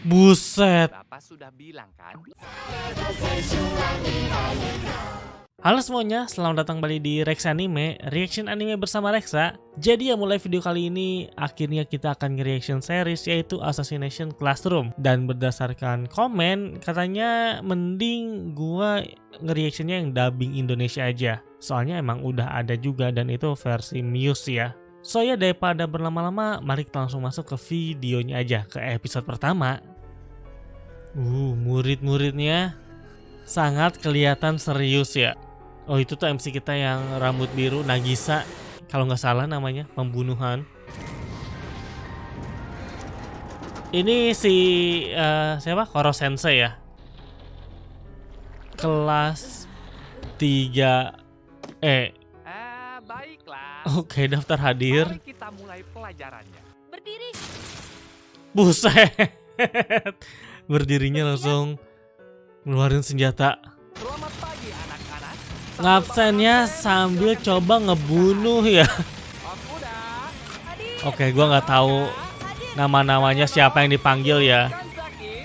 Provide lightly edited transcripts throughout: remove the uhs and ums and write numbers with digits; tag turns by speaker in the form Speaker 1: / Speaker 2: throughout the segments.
Speaker 1: Buset.
Speaker 2: Bapak sudah bilang kan?
Speaker 1: Halo semuanya, selamat datang kembali di Rex Anime, reaction anime bersama Rexa. Jadi ya mulai video kali ini, akhirnya kita akan nge-reaction series yaitu Assassination Classroom. Dan berdasarkan komen, katanya mending gua nge-reactionnya yang dubbing Indonesia aja. Soalnya emang udah ada juga dan itu versi Muse ya. So ya daripada berlama-lama, mari kita langsung masuk ke videonya aja, ke episode pertama. Murid-muridnya sangat kelihatan serius ya. Oh itu tuh MC kita yang rambut biru, Nagisa kalau nggak salah namanya, pembunuhan. Ini si siapa? Koro Sensei ya. Kelas 3
Speaker 2: Baiklah.
Speaker 1: Oke, daftar hadir.
Speaker 2: Mari kita mulai pelajarannya.
Speaker 3: Berdiri.
Speaker 1: Buset. Berdirinya langsung ngeluarin senjata.
Speaker 2: Selamat pagi anak-anak.
Speaker 1: Ngabsennya sambil coba ngebunuh ya.
Speaker 2: Kuda.
Speaker 3: Hadir.
Speaker 1: Oke, gua nggak tahu
Speaker 3: Hadir.
Speaker 1: nama-namanya siapa yang dipanggil ya.
Speaker 2: Kanzaki.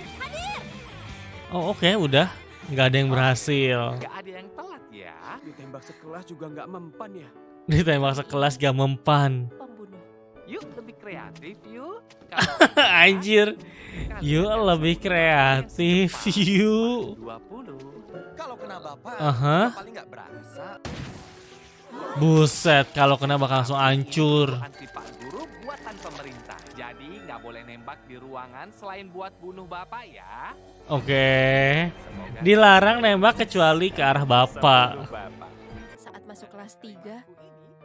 Speaker 1: Oh oke, udah nggak ada yang berhasil.
Speaker 2: Gak ada yang telat ya.
Speaker 4: Ditembak sekelas juga nggak mempan ya.
Speaker 1: Ditembak sekelas gak mempan.
Speaker 3: Pembunuh.
Speaker 2: Yuk lebih kreatif yuk.
Speaker 1: Anjir. Yuk lebih kreatif yuk.
Speaker 2: 20.
Speaker 4: Kalau kena bapak,
Speaker 1: Aha.
Speaker 4: paling nggak berasa.
Speaker 1: Buset, kalau kena bakal langsung hancur.
Speaker 2: Anti Pak Guru buatan pemerintah. Jadi nggak boleh nembak di ruangan selain buat bunuh bapak ya.
Speaker 1: Oke.
Speaker 2: Semoga
Speaker 1: Dilarang nembak kecuali ke arah bapak.
Speaker 2: bunuh bapak.
Speaker 3: Saat masuk kelas 3,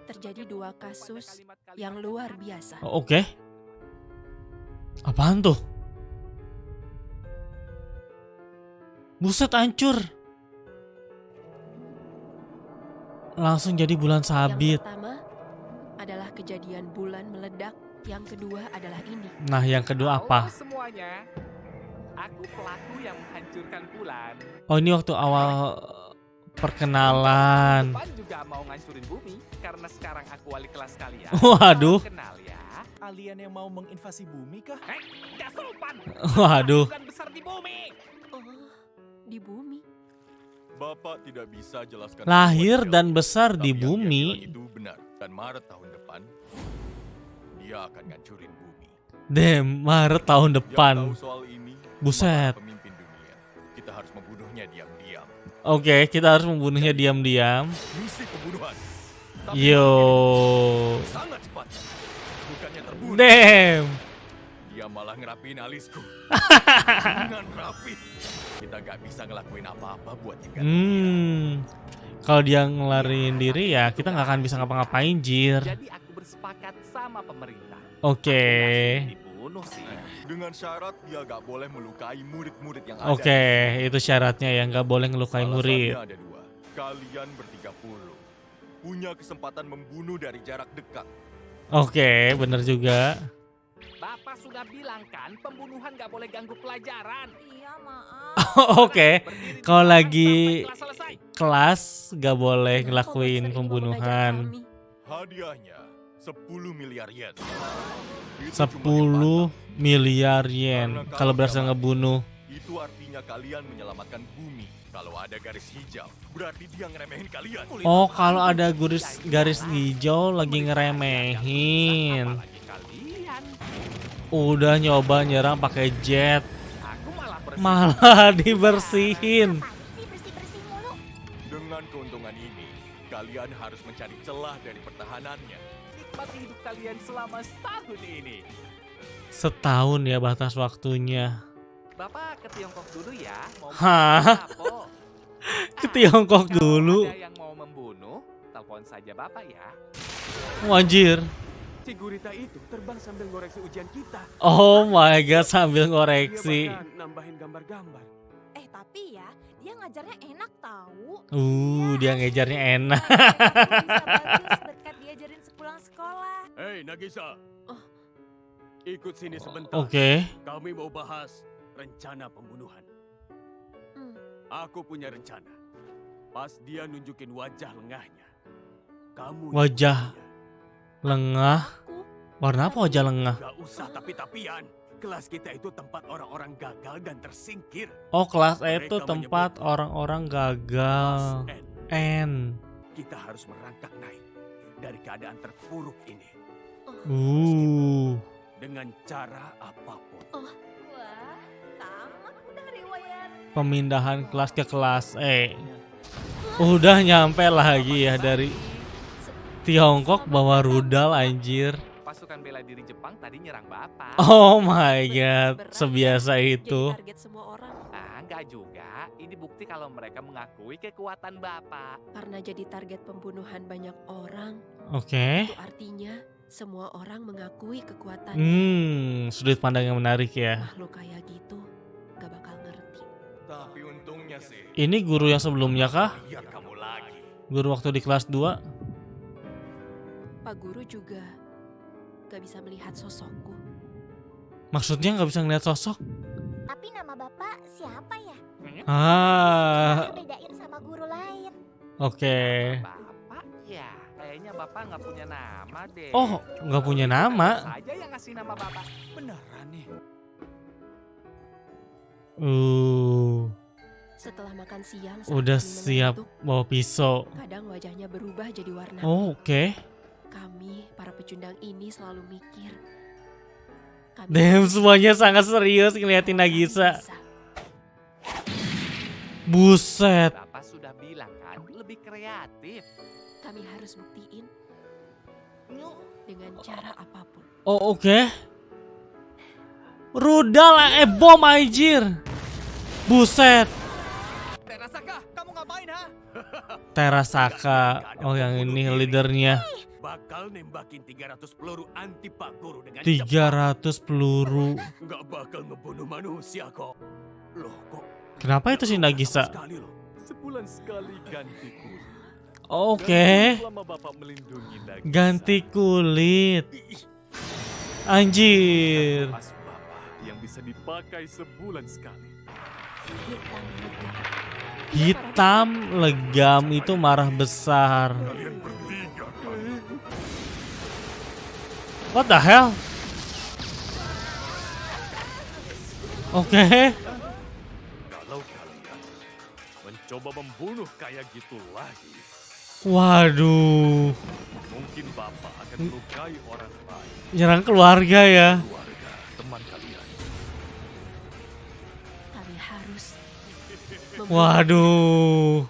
Speaker 3: terjadi 2 kasus yang luar biasa.
Speaker 1: Oh, oke. Apaan tuh? Buset, hancur. Langsung jadi bulan sabit.
Speaker 3: Yang pertama adalah kejadian bulan meledak. Yang kedua adalah ini.
Speaker 1: Nah, yang kedua
Speaker 2: Halo
Speaker 1: apa?
Speaker 2: semuanya. Aku pelaku yang menghancurkan bulan.
Speaker 1: Oh, ini waktu awal perkenalan.
Speaker 2: Depan juga mau ngancurin bumi karena sekarang aku wali kelas kalian.
Speaker 1: Waduh.
Speaker 2: Salam kenal ya.
Speaker 4: Alien yang mau menginvasi bumi kah?
Speaker 2: Gak sopan.
Speaker 1: Waduh.
Speaker 2: Bukan besar di bumi.
Speaker 3: Oh, di bumi.
Speaker 5: Bapak tidak bisa jelaskan.
Speaker 1: Lahir
Speaker 5: semua
Speaker 1: dan
Speaker 5: detailnya,
Speaker 1: besar
Speaker 5: tapi
Speaker 1: di
Speaker 5: yang dia
Speaker 1: bumi.
Speaker 5: bilang itu benar. Dan Maret tahun depan dia akan ngancurin bumi.
Speaker 1: Damn, Maret tahun
Speaker 5: Yang
Speaker 1: depan.
Speaker 5: tahu soal ini,
Speaker 1: Buset.
Speaker 5: cuma pemimpin dunia. Kita harus membunuhnya diam-diam.
Speaker 1: Oke, kita harus membunuhnya diam-diam.
Speaker 5: Misi pembunuhan. Tapi
Speaker 1: Yo.
Speaker 5: ini sangat cepat. Bukannya terbunuh,
Speaker 1: Damn.
Speaker 5: dia malah ngerapiin alisku. Dengan rapi. Kita gak bisa ngelakuin apa-apa buat nyegat dia.
Speaker 1: Kalau dia ngelarin diri ya kita nggak akan bisa ngapa-ngapain, jir.
Speaker 2: Jadi aku bersepakat sama pemerintah.
Speaker 1: Oke.
Speaker 2: Aku nggak suruh dibunuh sih.
Speaker 5: Dengan syarat dia gak boleh melukai murid-murid yang ada.
Speaker 1: Oke, itu syaratnya ya, nggak boleh ngelukai murid.
Speaker 5: Alasannya ada 2. Kalian ber-30 punya kesempatan membunuh dari jarak dekat.
Speaker 1: Oke, bener juga.
Speaker 2: Bapak sudah bilang kan pembunuhan gak boleh ganggu pelajaran.
Speaker 3: Iya, maaf.
Speaker 1: Oke,
Speaker 2: Berdiri di
Speaker 1: kalau
Speaker 2: depan
Speaker 1: lagi
Speaker 2: sampai kelas selesai.
Speaker 1: kelas nggak boleh
Speaker 3: Kenapa
Speaker 1: ngelakuin
Speaker 3: Master Iqbal
Speaker 1: pembunuhan.
Speaker 3: mengajar kami?
Speaker 5: Hadiahnya 10 miliar yen. Itu
Speaker 1: 10
Speaker 5: cuma
Speaker 1: miliar yen kalau berhasil ngebunuh.
Speaker 5: itu artinya kalian menyelamatkan bumi. Kalau ada garis hijau, berarti dia ngeremehin kalian.
Speaker 1: Oh, kalau ada garis hijau lagi ngeremehin.
Speaker 2: Apalagi kalian.
Speaker 1: Udah nyoba nyerang pakai jet,
Speaker 2: Aku malah bersih.
Speaker 1: malah dibersihin.
Speaker 3: Bersih-bersih mulu.
Speaker 5: Dengan keuntungan ini, kalian harus mencari celah dari pertahanannya.
Speaker 2: Nikmati hidup kalian selama setahun ini.
Speaker 1: Setahun ya batas waktunya.
Speaker 2: Bapak ke Tiongkok dulu ya. Mau
Speaker 1: Hah?
Speaker 2: membunuh Apo.
Speaker 1: Ke Tiongkok
Speaker 2: Kalau
Speaker 1: dulu.
Speaker 2: ada yang mau membunuh, telepon saja Bapak ya.
Speaker 1: Wajir.
Speaker 4: Si gurita itu terbang sambil ngoreksi ujian kita.
Speaker 1: Oh my god, sambil
Speaker 4: Dia
Speaker 1: ngoreksi.
Speaker 4: bahkan nambahin gambar-gambar.
Speaker 3: Tapi ya, dia ngajarnya enak tahu.
Speaker 1: Dia ngejarnya enak.
Speaker 3: Bisa bagus berkat diajarin sepulang sekolah.
Speaker 4: Hei Nagisa.
Speaker 3: Oh.
Speaker 4: Ikut sini sebentar.
Speaker 1: Oke.
Speaker 4: Kami mau bahas rencana pembunuhan.
Speaker 3: Hmm.
Speaker 4: Aku punya rencana. Pas dia nunjukin wajah lengahnya. Kamu
Speaker 1: Wajah
Speaker 4: yang bunuh dia.
Speaker 1: lengah.
Speaker 3: Aku
Speaker 1: Warna apa wajah lengah?
Speaker 4: Gak usah tapi-tapian. kelas kita itu tempat orang-orang gagal dan tersingkir.
Speaker 1: Oh, kelas E
Speaker 4: Mereka
Speaker 1: itu tempat
Speaker 4: menyebutnya
Speaker 1: orang-orang gagal.
Speaker 4: Kelas
Speaker 1: N.
Speaker 4: N. Kita harus merangkak naik dari keadaan terpuruk ini dengan cara apapun.
Speaker 3: Wah, tamat udah riwayat.
Speaker 1: Pemindahan kelas ke kelas E. Udah nyampe lagi ya dari Tiongkok bawa rudal anjir.
Speaker 2: Pasukan bela diri Jepang tadi nyerang Bapak.
Speaker 1: Oh my god, sebiasa itu.
Speaker 3: Jadi target semua orang.
Speaker 2: Ah, enggak juga. Ini bukti kalau mereka mengakui kekuatan Bapak.
Speaker 3: Karena jadi target pembunuhan banyak orang,
Speaker 1: Oke.
Speaker 3: itu artinya semua orang mengakui kekuatan.
Speaker 1: Sudut pandang yang menarik ya.
Speaker 3: Makhluk kayak gitu gak bakal ngerti.
Speaker 5: Tapi untungnya sih,
Speaker 1: Ini guru yang sebelumnya kah?
Speaker 5: lihat kamu lagi.
Speaker 1: Guru waktu di kelas 2?
Speaker 3: Pak Guru juga gak bisa melihat sosokku.
Speaker 1: Maksudnya nggak bisa ngeliat sosok?
Speaker 6: Tapi nama bapak siapa ya?
Speaker 1: Ah,
Speaker 6: Bisa bedain sama guru lain.
Speaker 1: oke.
Speaker 2: Bapak ya, kayaknya Bapak nggak punya nama deh.
Speaker 1: Oh, nggak punya nama?
Speaker 2: Saja yang ngasih nama Bapak.
Speaker 4: Beneran nih.
Speaker 3: Setelah makan siang, saat
Speaker 1: Udah
Speaker 3: kami
Speaker 1: siap
Speaker 3: mengantuk,
Speaker 1: bawa pisau.
Speaker 3: kadang wajahnya berubah jadi warna.
Speaker 1: Oh, oke.
Speaker 3: Kami, para pecundang ini selalu mikir. Kami
Speaker 1: Damn,
Speaker 3: harus
Speaker 1: semuanya sangat serius ngeliatin Nagisa.
Speaker 3: bisa.
Speaker 1: Buset.
Speaker 2: Bapak sudah bilang kan, lebih kreatif.
Speaker 3: Kami harus buktiin dengan cara apapun.
Speaker 1: Oh, oke. Rudal bom anjir. Buset.
Speaker 5: Terasaka, kamu ngapain ha?
Speaker 1: Terasaka. Oh, yang ini leadernya.
Speaker 4: Bakal nembakin 300 peluru anti Pak Guru dengan
Speaker 1: 300 peluru.
Speaker 4: Nggak bakal ngebunuh manusia kok. Loh kok
Speaker 1: Kenapa itu si Nagisa?
Speaker 4: sekali loh.
Speaker 5: Sebulan sekali ganti kulit.
Speaker 1: Oke.
Speaker 5: Selama Bapak melindungi Nagisa.
Speaker 1: Ganti kulit. Anjir.
Speaker 5: Pas Bapak yang bisa dipakai sebulan sekali.
Speaker 6: Hitam
Speaker 1: Hitam
Speaker 6: legam.
Speaker 1: legam itu marah besar.
Speaker 5: Kalian bertiga.
Speaker 1: What the hell? Oke.
Speaker 5: Kalau kalian mencoba membunuh kayak gitu lagi,
Speaker 1: Waduh.
Speaker 5: mungkin Bapak akan melukai orang lain,
Speaker 1: Nyerang keluarga ya.
Speaker 5: keluarga, teman kalian.
Speaker 3: Kami harus
Speaker 1: Waduh.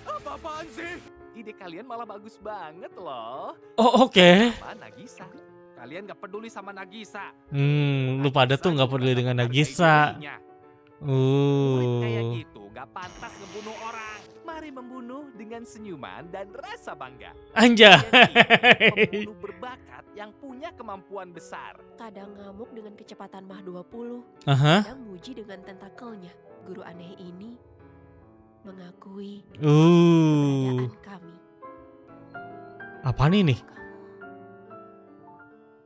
Speaker 4: Apa-apaan sih?
Speaker 2: Ide kalian malah bagus banget loh.
Speaker 1: Oh, oke.
Speaker 2: Apa Nagisa? Kalian gak peduli sama Nagisa.
Speaker 1: Lu pada tuh nggak peduli dengan Nagisa.
Speaker 2: Murid kayak gitu gak pantas ngebunuh orang. Mari membunuh dengan senyuman dan rasa bangga.
Speaker 1: Anjay.
Speaker 2: Pembunuh berbakat yang punya kemampuan besar.
Speaker 3: kadang ngamuk dengan kecepatan Mach 20,
Speaker 1: Aha.
Speaker 3: kadang muji dengan tentakelnya. Guru aneh ini mengakui
Speaker 1: Uh.
Speaker 3: keberadaan kami.
Speaker 1: Apaan ini?
Speaker 3: Kamu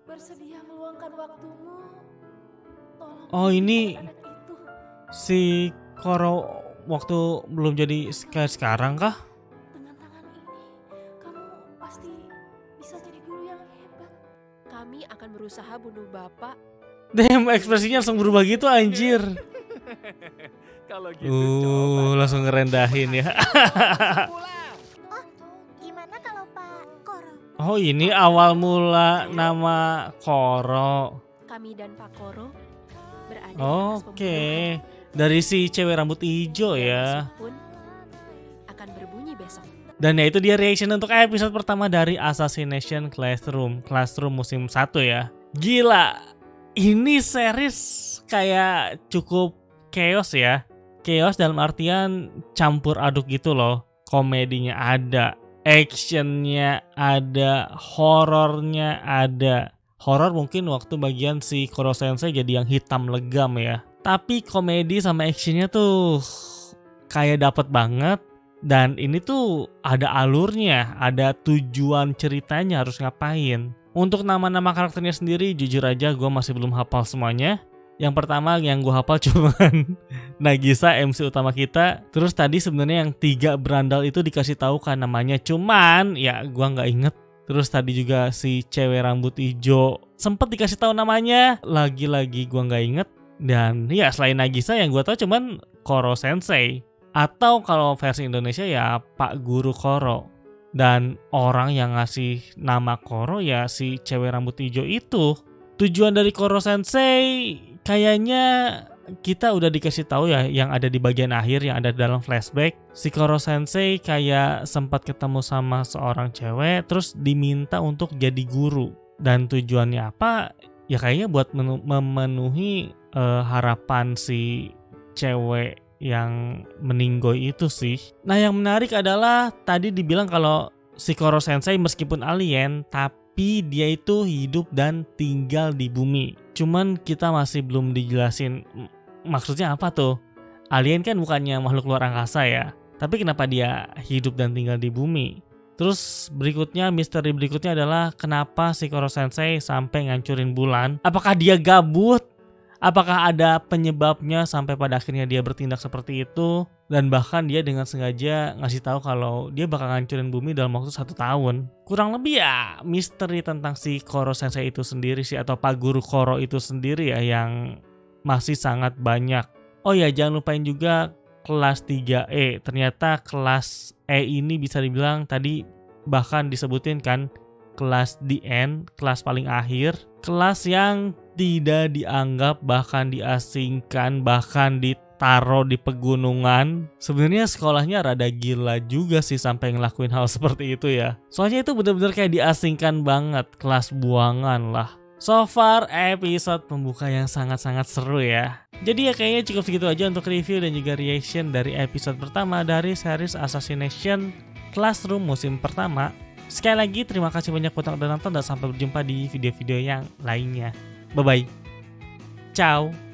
Speaker 3: bersedia meluangkan waktumu? Tolong
Speaker 1: Oh, ini
Speaker 3: anak itu.
Speaker 1: si Koro waktu belum jadi kayak sekarang kah?
Speaker 3: Dengan tangan ini, kamu pasti bisa jadi guru yang hebat. Kami akan berusaha bunuh Bapak.
Speaker 1: Damn, ekspresinya langsung berubah gitu anjir.
Speaker 2: Kalau gitu coba.
Speaker 1: Langsung ngerendahin ya.
Speaker 2: Pulang.
Speaker 6: Oh, gimana kalau Pak Koro?
Speaker 1: Oh, ini awal mula nama Koro.
Speaker 3: Kami dan Pak Koro berada di atas
Speaker 1: Oke.
Speaker 3: pembunuhan.
Speaker 1: Dari si cewek rambut hijau ya.
Speaker 3: Musuh pun akan berbunyi besok.
Speaker 1: Dan ya itu dia reaction untuk episode pertama dari Assassination Classroom. Classroom musim 1 ya. Gila. Ini series kayak cukup chaos ya. Chaos dalam artian campur aduk gitu loh. Komedinya ada, actionnya ada, horornya ada. Horor mungkin waktu bagian si Koro Sensei jadi yang hitam legam ya. Tapi komedi sama actionnya tuh kayak dapet banget. Dan ini tuh ada alurnya, ada tujuan ceritanya harus ngapain. Untuk nama-nama karakternya sendiri jujur aja gue masih belum hafal semuanya. Yang pertama yang gue hafal cuman Nagisa, MC utama kita. Terus tadi sebenarnya yang 3 berandal itu dikasih tahu kan namanya. Cuman ya gue nggak inget Terus tadi juga si cewek rambut hijau sempet dikasih tahu namanya, lagi-lagi gua nggak inget. Dan ya selain Nagisa yang gua tahu cuman Koro Sensei, atau kalau versi Indonesia ya Pak Guru Koro. Dan orang yang ngasih nama Koro ya si cewek rambut hijau itu. Tujuan dari Koro Sensei kayaknya kita udah dikasih tahu ya, yang ada di bagian akhir yang ada dalam flashback. Si Koro Sensei kayak sempat ketemu sama seorang cewek terus diminta untuk jadi guru. Dan tujuannya apa? Ya kayaknya buat memenuhi harapan si cewek yang meninggoy itu sih. Nah, yang menarik adalah tadi dibilang kalau si Koro Sensei meskipun alien tapi dia itu hidup dan tinggal di bumi. Cuman kita masih belum dijelasin maksudnya apa tuh. Alien kan bukannya makhluk luar angkasa ya. Tapi kenapa dia hidup dan tinggal di bumi? Terus berikutnya, misteri berikutnya adalah kenapa si Koro Sensei sampai ngancurin bulan? Apakah dia gabut? Apakah ada penyebabnya sampai pada akhirnya dia bertindak seperti itu? Dan bahkan dia dengan sengaja ngasih tahu kalau dia bakal ngancurin bumi dalam waktu 1 tahun. Kurang lebih ya misteri tentang si Koro Sensei itu sendiri sih, atau Pak Guru Koro itu sendiri ya, yang masih sangat banyak. Oh ya, jangan lupain juga kelas 3E. Ternyata kelas E ini bisa dibilang tadi bahkan disebutin kan, kelas the end, kelas paling akhir, kelas yang tidak dianggap, bahkan diasingkan, bahkan ditaruh di pegunungan. Sebenarnya sekolahnya rada gila juga sih sampai ngelakuin hal seperti itu ya. Soalnya itu bener-bener kayak diasingkan banget, kelas buangan lah. So far episode pembuka yang sangat-sangat seru ya. Jadi ya kayaknya cukup segitu aja untuk review dan juga reaction dari episode pertama dari series Assassination Classroom musim pertama. Sekali lagi terima kasih banyak buat yang udah nonton dan sampai berjumpa di video-video yang lainnya. Bye-bye. Ciao.